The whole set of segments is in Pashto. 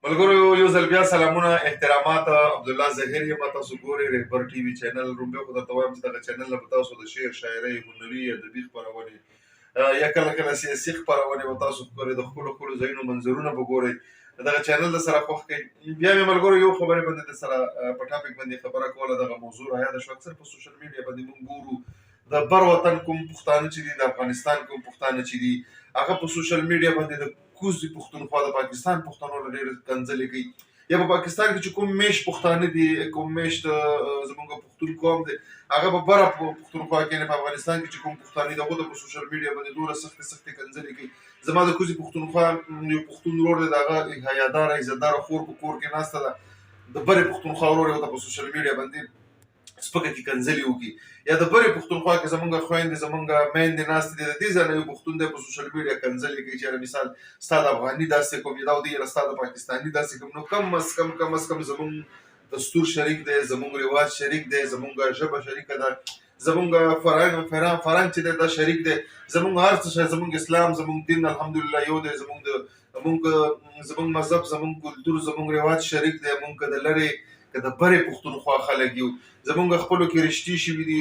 ملګرو یو ځل بیا سلامونه احترامات عبدالله ظاهر یم تاسو ګورئ رهبر ټي وي چینل لومړی خو درته وایم چې دغه چینل نه به تاسو د شعر شاعرۍ هنري ادبي خپرونې یا کله کله سیاسي خپرونې به تاسو ګورئ د ښکلو ځایونو منظرونه به ګورئ دغه چینل د سره خوښ کړئ بیا مې ملګرو یو خبرې باندې د سره په ټاپک باندې خبره کوله دغه موضوع راياده شوه اکثر په سوشل میډیا باندې موږ ګورو د بر وطن کوم پښتانه چې دي د افغانستان کوم پښتانه چې دي هغه په سوشل میډیا باندې د کوزي پښتونخوا د پاکستان پښتنو له ډېرې کنځلې کوي یا په پاکستان کې چې کوم میشت پښتانه دي کوم میشت زموږ پښتون قوم دی هغه په بره پښتونخوا کې نه په افغانستان کې چې کوم پښتانه دي هغه په سوشل میډیا باندې دومره سختې کنځلې کوي زما د کوزي پښتونخوا یو پښتون ورور دی د هغه حیاداره عزتداره خور په کور کې ناسته ده د برې پښتونخوا ورور یې ورته په سوشل میډیا باندې سپکه کې کنځلې وکړي یا د برې پښتونخوا کې زمونږ خویندې زمونږ میندې ناستې دي د دې ځای نه یو پښتون دی په سوشل میډیا کنځلې کوي چې مثال ستا د افغاني داسې کوم یا د ستا د پاکستاني داسې کوم نو کم از کم زمونږ دستور شریک دی زمونږ رواج شریک دی زمونږ ژبه شریکه ده زمونږ فرهنګ چې دی دا شریک دی زمونږ هر څه شی زمونږ اسلام زمونږ دین الحمدلله یو دی زمونږ مذهب زمونږ کلتور زمونږ رواج شریک دی مونږ د لرې که د برې پښتونخوا خلک یو زمونږ خپلو کې رشتې شوي دي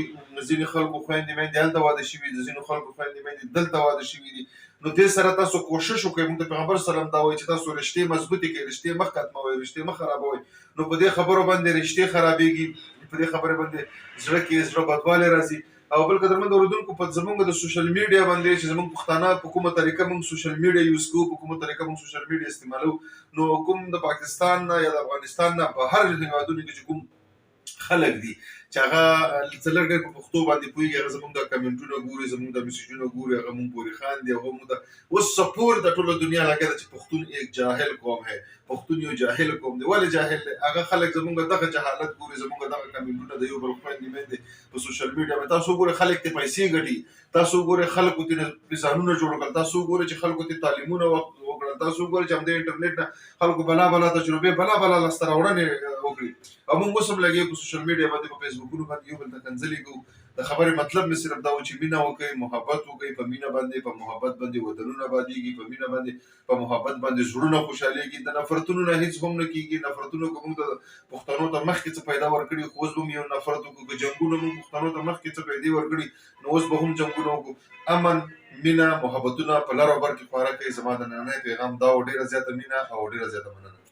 ځینې خلکو خویندې میندې هلته واده شوي دي ځینو خلکو خویندې میندې دلته واده شوي دي نو دې سره تاسو کوشش وکړئ موږ د پیغمبر سلام دا وایي چې تاسو رشتې مضبوطې کړئ رشتې مه ختموئ رشتې مه خرابوئ نو په دې خبرو باندې رشتې خرابېږي په دې خبرې باندې زړه کې زړه بدوالی راځي او بل قدرمن اورېدونکو په زمونږ د سوشل میډیا باندې چې زمونږ پښتانه په کومه طریقه موږ سوشل میډیا یوز کوو په کومه طریقه موږ سوشل میډیا استعمالوو نو کوم د پاکستان نه یا د افغانستان نه په هر هېوادونو کې چې کوم خلک دي چې هغه څه لږ ډېر په پښتو باندې پوهېږي هغه زموږ د کمنټونه ګوري زموږ د میسیجونه ګوري هغه مونږ پورې خاندي هغه مونږ ته اوس سپور د ټوله دنیا لګیا ده چې پښتون ایک جاهل قوم ہے پښتون یو جاهل قوم دی ولې جاهل دی هغه خلک زموږ دغه جهالت ګوري زموږ دغه کمنټونه د یو بل خویندې میندې په سوشل میډیا باندې تاسو وګورئ خلک ته پیسې ګټي تاسو وګورئ خلکو ته ځانونه جوړ کړل تاسو وګورئ چې خلکو ته تعلیمونه وکړل تاسو وګورئ چې همدې انټرنیټ نه خلکو بلا تجربې بلا لاسته راوړنې وکړي او موږ اوس هم لګیا په سوشل میډیا باندې په فیسبوکونو باندې یو بل ته کنځلې کوو د خبرې مطلب مې صرف دا و چې مینه وکړئ محبت وکړئ په مینه باندې په محبت باندې ودانونه ابادېږي په مینه باندې په محبت باندې زړونه خوشحالېږي د نفرتونو نه هېڅ هم نه کېږي نفرتونو که موږ د پښتنو ته مخکې څه پیدا ورکړي خو اوس به هم یو نفرت وکړو که جنګونه موږ پښتنو ته مخکې څه پیدا ورکړي نو اوس به هم جنګونه وکړو امن مینه محبتونه په لر او بر کې خواره کوي زما د نننی پیغام دا و ډېره زیاته مینه او ډېره زیاته مننه